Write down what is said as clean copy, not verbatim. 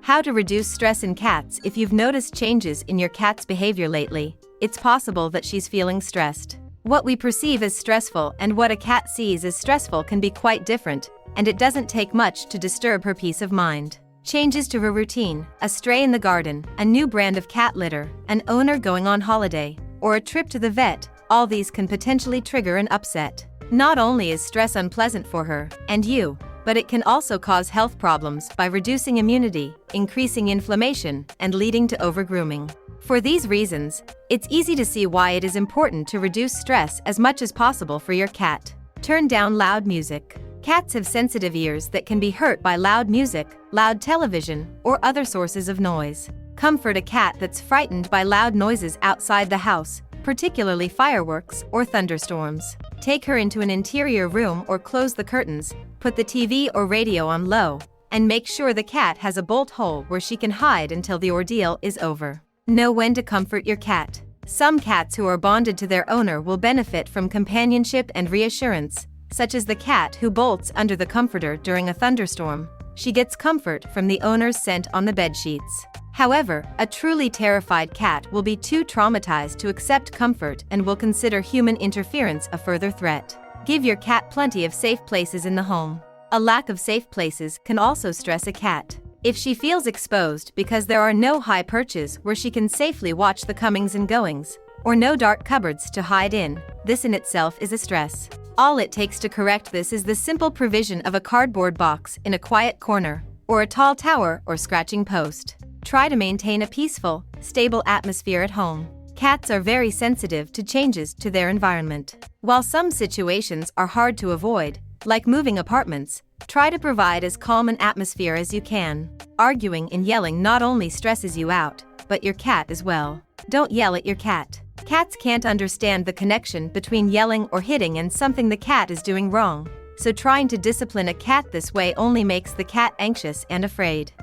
How to reduce stress in cats. If you've noticed changes in your cat's behavior lately, it's possible that she's feeling stressed. What we perceive as stressful and what a cat sees as stressful can be quite different, and it doesn't take much to disturb her peace of mind. Changes to her routine, a stray in the garden, a new brand of cat litter, an owner going on holiday, or a trip to the vet, all these can potentially trigger an upset. Not only is stress unpleasant for her and you, but it can also cause health problems by reducing immunity, increasing inflammation, and leading to over-grooming. For these reasons, it's easy to see why it is important to reduce stress as much as possible for your cat. Turn down loud music. Cats have sensitive ears that can be hurt by loud music, loud television, or other sources of noise. Comfort a cat that's frightened by loud noises outside the house, particularly fireworks or thunderstorms. Take her into an interior room or close the curtains, put the TV or radio on low, and make sure the cat has a bolt hole where she can hide until the ordeal is over. Know when to comfort your cat. Some cats who are bonded to their owner will benefit from companionship and reassurance, such as the cat who bolts under the comforter during a thunderstorm. She gets comfort from the owner's scent on the bedsheets. However, a truly terrified cat will be too traumatized to accept comfort and will consider human interference a further threat. Give your cat plenty of safe places in the home. A lack of safe places can also stress a cat. If she feels exposed because there are no high perches where she can safely watch the comings and goings, or no dark cupboards to hide in, this in itself is a stress. All it takes to correct this is the simple provision of a cardboard box in a quiet corner, or a tall tower or scratching post. Try to maintain a peaceful, stable atmosphere at home. Cats are very sensitive to changes to their environment. While some situations are hard to avoid, like moving apartments, try to provide as calm an atmosphere as you can. Arguing and yelling not only stresses you out, but your cat as well. Don't yell at your cat. Cats can't understand the connection between yelling or hitting and something the cat is doing wrong, so trying to discipline a cat this way only makes the cat anxious and afraid.